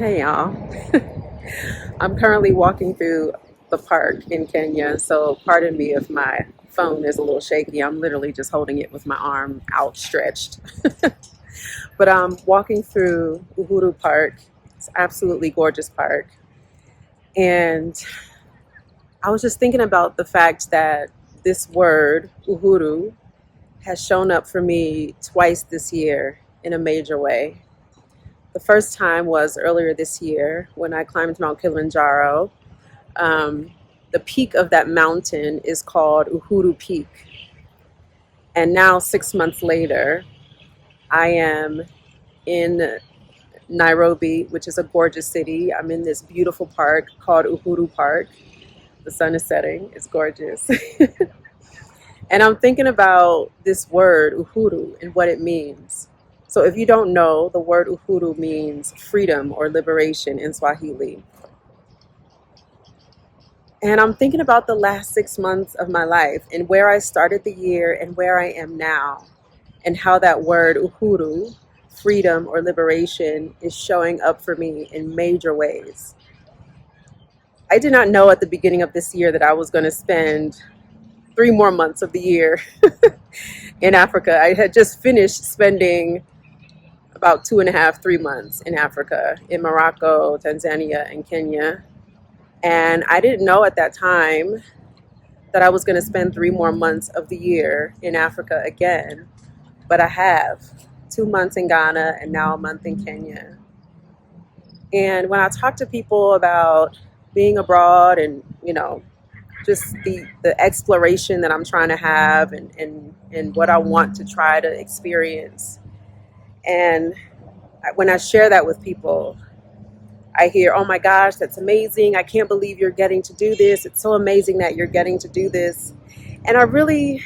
Hey y'all. I'm currently walking through the park in Kenya, so pardon me if my phone is a little shaky. I'm literally just holding it with my arm outstretched. But I'm walking through Uhuru Park. It's an absolutely gorgeous park. And I was just thinking about the fact that this word, Uhuru, has shown up for me twice this year in a major way. The first time was earlier this year when I climbed Mount Kilimanjaro. Um, the peak of that mountain is called Uhuru Peak. And now, 6 months later, I am in Nairobi, which is a gorgeous city. I'm in this beautiful park called Uhuru Park. The sun is setting, it's gorgeous. And I'm thinking about this word, Uhuru, and what it means. So, if you don't know, the word Uhuru means freedom or liberation in Swahili. And I'm thinking about the last 6 months of my life and where I started the year and where I am now, and how that word uhuru, freedom or liberation, is showing up for me in major ways. I did not know at the beginning of this year that I was going to spend 3 more months of the year in Africa. I had just finished spending about 2.5, 3 months in Africa, in Morocco, Tanzania, and Kenya. And I didn't know at that time that I was going to spend 3 more months of the year in Africa again, but I have 2 months in Ghana and now a month in Kenya. And when I talk to people about being abroad and, just the exploration that I'm trying to have and what I want to try to experience. And when I share that with people, I hear, oh my gosh, that's amazing. I can't believe you're getting to do this. It's so amazing that you're getting to do this. And I really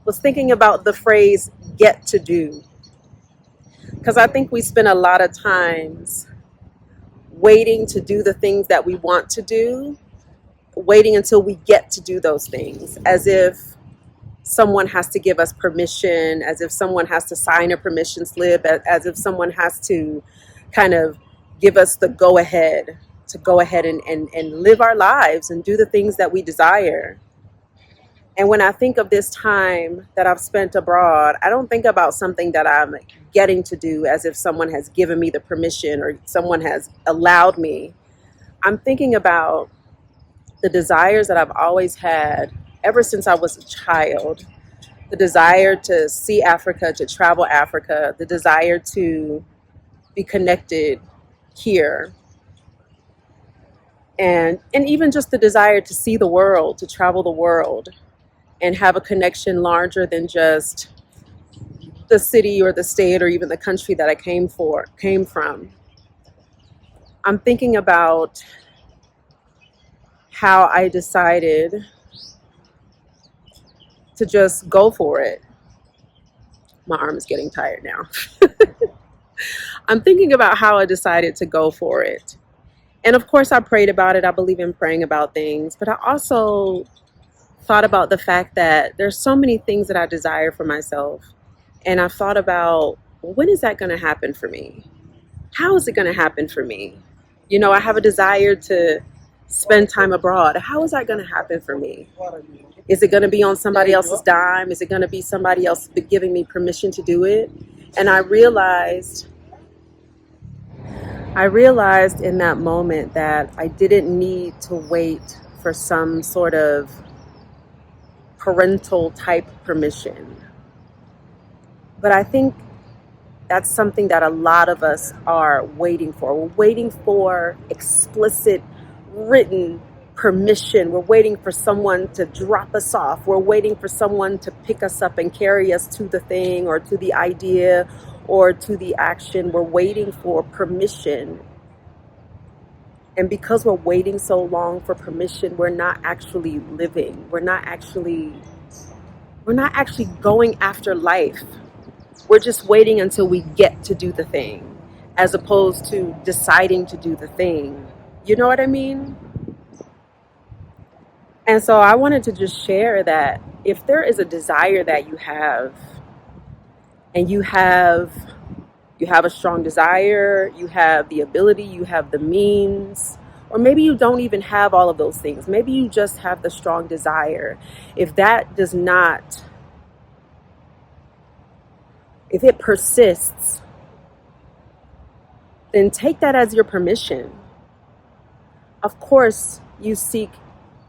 was thinking about the phrase get to do, because I think we spend a lot of times waiting to do the things that we want to do, waiting until we get to do those things, as if someone has to give us permission, as if someone has to sign a permission slip, as if someone has to kind of give us the go ahead to go ahead and live our lives and do the things that we desire. And when I think of this time that I've spent abroad, I don't think about something that I'm getting to do as if someone has given me the permission or someone has allowed me. I'm thinking about the desires that I've always had ever since I was a child. The desire to see Africa, to travel Africa, the desire to be connected here, and even just the desire to see the world, to travel the world and have a connection larger than just the city or the state or even the country that I came from. I'm thinking about how I decided to just go for it. My arm is getting tired now. I'm thinking about how I decided to go for it. And of course, I prayed about it. I believe in praying about things. But I also thought about the fact that there's so many things that I desire for myself. And I've thought about, well, when is that going to happen for me? How is it going to happen for me? I have a desire to spend time abroad. How is that going to happen for me? Is it going to be on somebody else's dime? Is it going to be somebody else giving me permission to do it? And I realized in that moment that I didn't need to wait for some sort of parental type permission. But I think that's something that a lot of us are waiting for. We're waiting for explicit written permission. We're waiting for someone to drop us off. We're waiting for someone to pick us up and carry us to the thing or to the idea or to the action. We're waiting for permission. And because we're waiting so long for permission, we're not actually living. We're not actually going after life. We're just waiting until we get to do the thing, as opposed to deciding to do the thing. You know what I mean? And so I wanted to just share that if there is a desire that you have, and you have You have a strong desire, you have the ability, you have the means, or maybe you don't even have all of those things. Maybe you just have the strong desire. If that does not, if it persists, then take that as your permission. Of course, you seek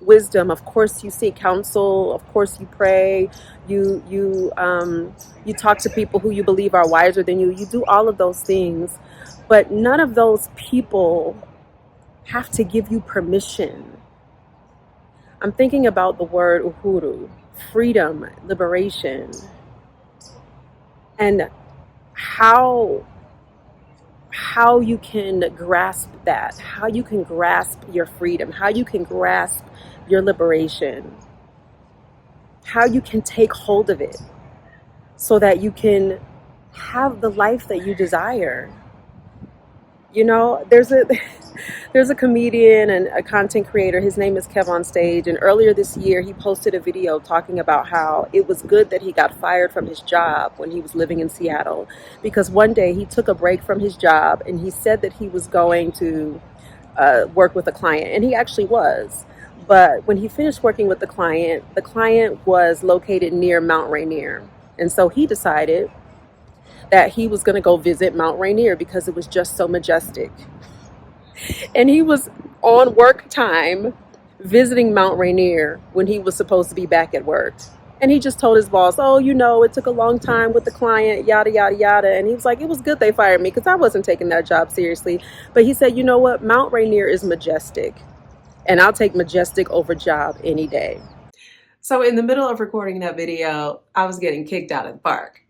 wisdom. Of course, you seek counsel. Of course, you pray. You talk to people who you believe are wiser than you. You do all of those things, but none of those people have to give you permission. I'm thinking about the word uhuru, freedom, liberation, and how you can grasp that, how you can grasp your freedom, how you can grasp your liberation, how you can take hold of it so that you can have the life that you desire. You know, there's a comedian and a content creator. His name is Kev on Stage. And earlier this year, he posted a video talking about how it was good that he got fired from his job when he was living in Seattle. Because one day he took a break from his job and he said that he was going to work with a client. And he actually was. But when he finished working with the client was located near Mount Rainier. And so he decided that he was going to go visit Mount Rainier because it was just so majestic. And he was on work time visiting Mount Rainier when he was supposed to be back at work. And he just told his boss, oh, you know, it took a long time with the client, yada, yada, yada. And he was like, it was good they fired me because I wasn't taking that job seriously. But he said, you know what? Mount Rainier is majestic. And I'll take majestic over job any day. So in the middle of recording that video, I was getting kicked out of the park.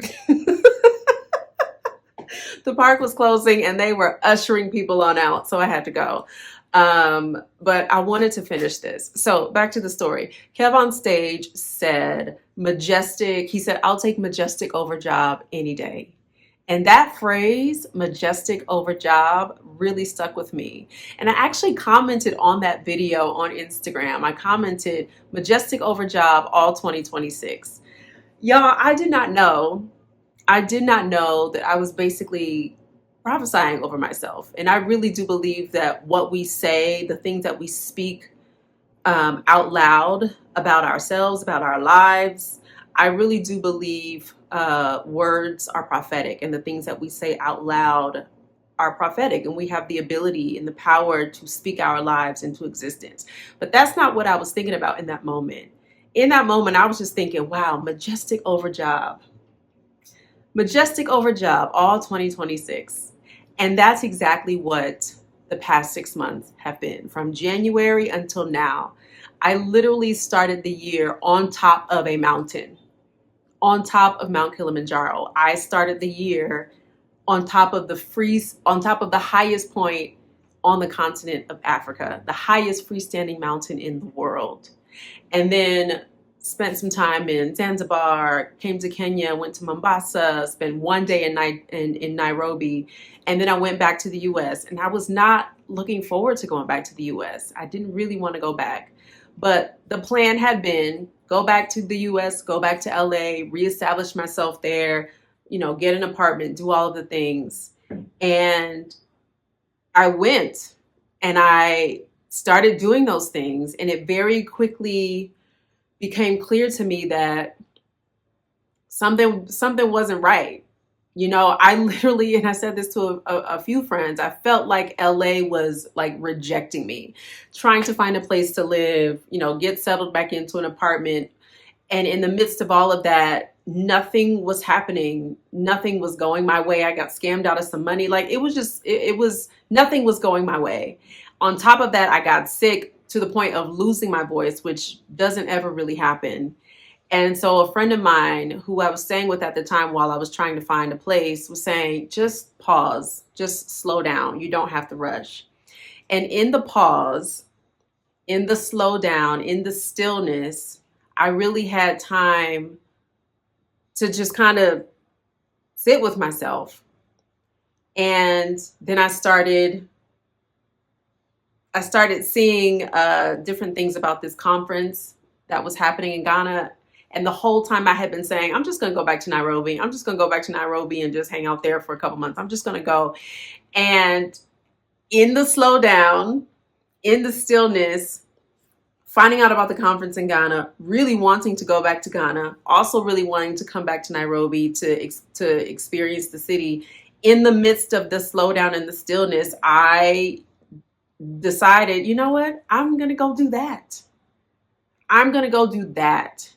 The park was closing and they were ushering people on out, so I had to go. But I wanted to finish this. So back to the story. Kev on Stage said, Majestic, he said, I'll take majestic over job any day. And that phrase, majestic over job, really stuck with me. And I actually commented on that video on Instagram. I commented, majestic over job all 2026. Y'all, I did not know that I was basically prophesying over myself. And I really do believe that what we say, the things that we speak out loud about ourselves, about our lives, I really do believe words are prophetic, and the things that we say out loud are prophetic, and we have the ability and the power to speak our lives into existence. But that's not what I was thinking about in that moment. In that moment, I was just thinking, wow, majestic over job. Majestic over job, all 2026. And that's exactly what the past 6 months have been. From January until now, I literally started the year on top of a mountain, on top of Mount Kilimanjaro. I started the year on top of the highest point on the continent of Africa, the highest freestanding mountain in the world. And then spent some time in Zanzibar, came to Kenya, went to Mombasa, spent one day in Nairobi, and then I went back to the US. And I was not looking forward to going back to the US. I didn't really want to go back. But the plan had been go back to the US, go back to LA, reestablish myself there, you know, get an apartment, do all of the things. And I went and I started doing those things, and it very quickly became clear to me that something wasn't right. You know, I literally, and I said this to a few friends, I felt like LA was like rejecting me, trying to find a place to live, you know, get settled back into an apartment. And in the midst of all of that, nothing was happening. Nothing was going my way. I got scammed out of some money. Like it was nothing was going my way. On top of that, I got sick to the point of losing my voice, which doesn't ever really happen. And so a friend of mine who I was staying with at the time while I was trying to find a place was saying, just pause, just slow down. You don't have to rush. And in the pause, in the slow down, in the stillness, I really had time to just kind of sit with myself. And then I started seeing different things about this conference that was happening in Ghana. And the whole time I had been saying, I'm just going to go back to Nairobi. I'm just going to go back to Nairobi and just hang out there for a couple months. I'm just going to go. And in the slowdown, in the stillness, finding out about the conference in Ghana, really wanting to go back to Ghana, also really wanting to come back to Nairobi to experience the city. In the midst of the slowdown and the stillness, I decided, you know what? I'm going to go do that. I'm going to go do that.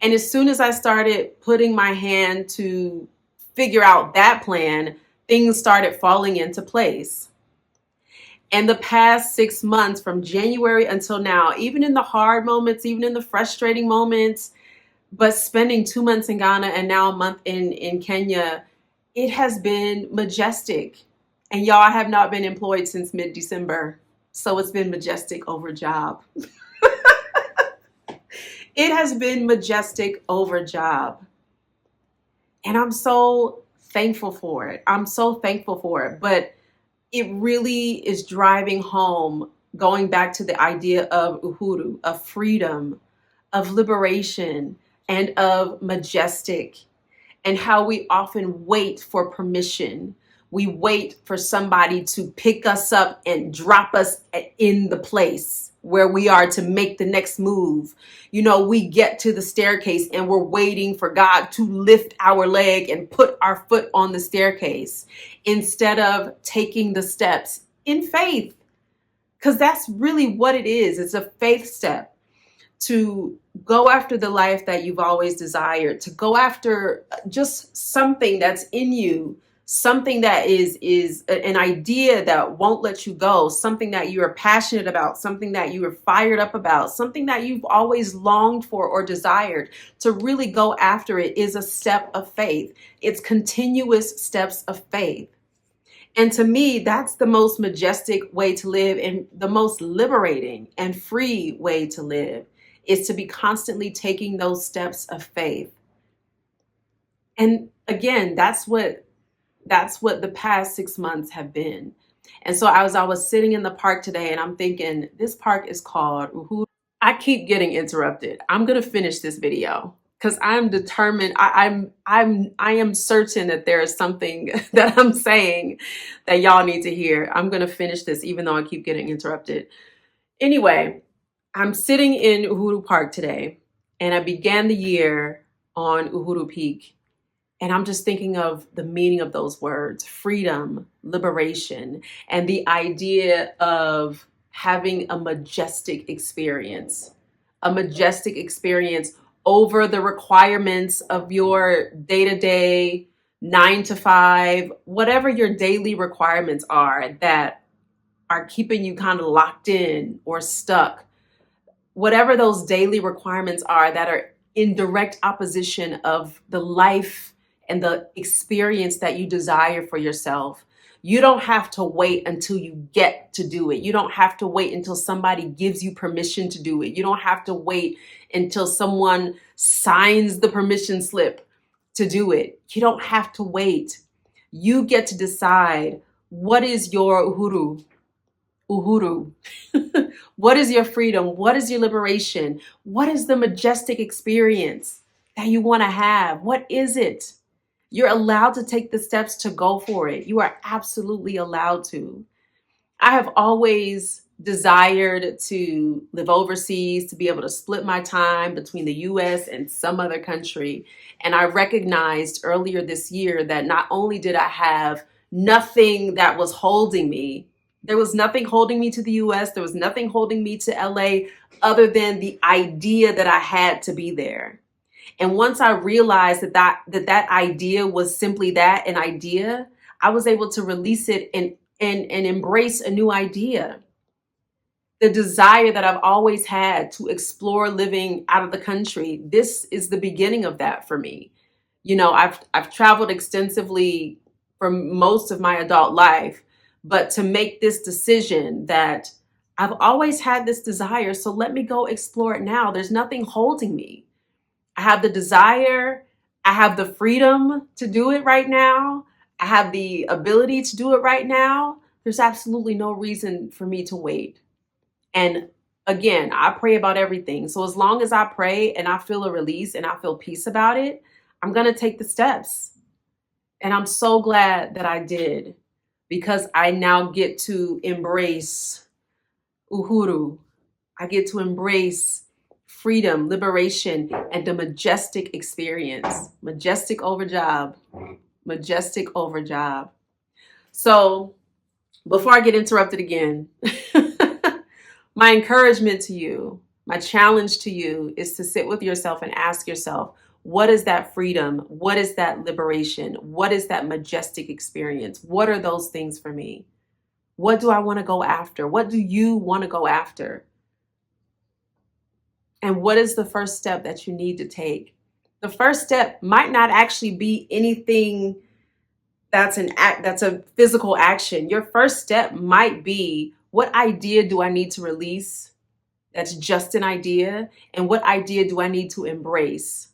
And as soon as I started putting my hand to figure out that plan, things started falling into place. And the past 6 months, from January until now, even in the hard moments, even in the frustrating moments, but spending 2 months in Ghana and now a month in Kenya, it has been majestic. And y'all, I have not been employed since mid-December. So it's been majestic over job. It has been majestic over job. And I'm so thankful for it. I'm so thankful for it. But it really is driving home, going back to the idea of Uhuru, of freedom, of liberation, and of majestic, and how we often wait for permission. We wait for somebody to pick us up and drop us in the place where we are to make the next move. You know, we get to the staircase and we're waiting for God to lift our leg and put our foot on the staircase instead of taking the steps in faith. Because that's really what it is. It's a faith step to go after the life that you've always desired, to go after just something that's in you, something that is an idea that won't let you go, something that you are passionate about, something that you are fired up about, something that you've always longed for or desired. To really go after it is a step of faith. It's continuous steps of faith. And to me, that's the most majestic way to live and the most liberating and free way to live, is to be constantly taking those steps of faith. And again, that's what the past 6 months have been. And so I was sitting in the park today and I'm thinking, this park is called Uhuru. I keep getting interrupted. I'm going to finish this video because I'm determined. I am certain that there is something that I'm saying that y'all need to hear. I'm going to finish this even though I keep getting interrupted. Anyway, I'm sitting in Uhuru Park today and I began the year on Uhuru Peak. And I'm just thinking of the meaning of those words: freedom, liberation, and the idea of having a majestic experience over the requirements of your day-to-day, 9 to 5, whatever your daily requirements are that are keeping you kind of locked in or stuck. Whatever those daily requirements are that are in direct opposition of the life and the experience that you desire for yourself. You don't have to wait until you get to do it. You don't have to wait until somebody gives you permission to do it. You don't have to wait until someone signs the permission slip to do it. You don't have to wait. You get to decide what is your Uhuru. What is your freedom? What is your liberation? What is the majestic experience that you want to have? What is it? You're allowed to take the steps to go for it. You are absolutely allowed to. I have always desired to live overseas, to be able to split my time between the US and some other country. And I recognized earlier this year that not only did I have nothing that was holding me, there was nothing holding me to the US, there was nothing holding me to LA other than the idea that I had to be there. And once I realized that idea was simply that, an idea, I was able to release it and embrace a new idea. The desire that I've always had to explore living out of the country, this is the beginning of that for me. You know, I've traveled extensively for most of my adult life, but to make this decision that I've always had this desire, so let me go explore it now. There's nothing holding me. I have the desire, I have the freedom to do it right now. I have the ability to do it right now. There's absolutely no reason for me to wait. And again, I pray about everything. So as long as I pray and I feel a release and I feel peace about it, I'm going to take the steps. And I'm so glad that I did, because I now get to embrace Uhuru. I get to embrace freedom, liberation, and the majestic experience. Majestic over job. Majestic over job. So before I get interrupted again, my encouragement to you, my challenge to you is to sit with yourself and ask yourself, what is that freedom? What is that liberation? What is that majestic experience? What are those things for me? What do I want to go after? What do you want to go after? And what is the first step that you need to take? The first step might not actually be anything that's a physical action. Your first step might be, what idea do I need to release that's just an idea? And what idea do I need to embrace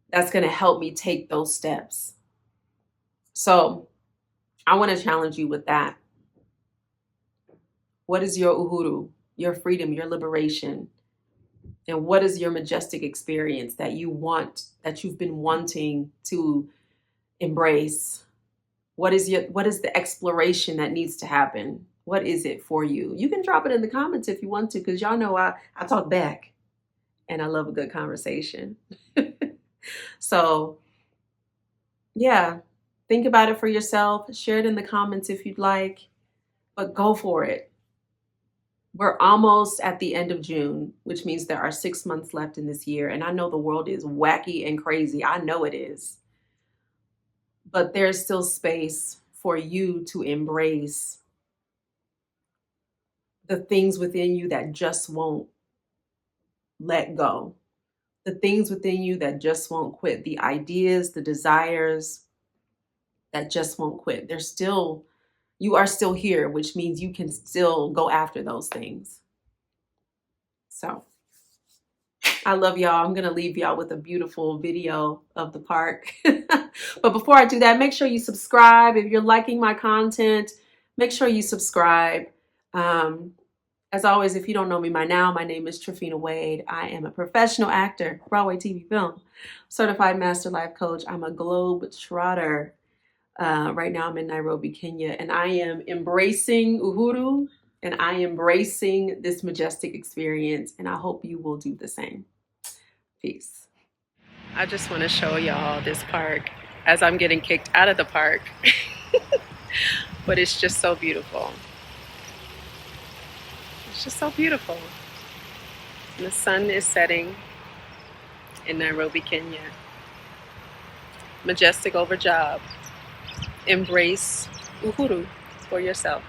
that's going to help me take those steps? So I want to challenge you with that. What is your Uhuru, your freedom, your liberation? And what is your majestic experience that you've been wanting to embrace? What is the exploration that needs to happen? What is it for you? You can drop it in the comments if you want to, because y'all know I talk back and I love a good conversation. So yeah, think about it for yourself. Share it in the comments if you'd like, but go for it. We're almost at the end of June, which means there are 6 months left in this year. And I know the world is wacky and crazy. I know it is. But there's still space for you to embrace the things within you that just won't let go. The things within you that just won't quit. The ideas, the desires that just won't quit. You are still here, which means you can still go after those things. So I love y'all. I'm going to leave y'all with a beautiful video of the park. But before I do that, make sure you subscribe. If you're liking my content, make sure you subscribe. As always, if you don't know me by now, my name is Tryphena Wade. I am a professional actor, Broadway, TV, film, certified master life coach. I'm a globe trotter. Right now I'm in Nairobi, Kenya, and I am embracing Uhuru, and I am embracing this majestic experience, and I hope you will do the same. Peace. I just want to show y'all this park as I'm getting kicked out of the park. But it's just so beautiful. It's just so beautiful. And the sun is setting in Nairobi, Kenya. Majestic over job. Embrace Uhuru for yourself.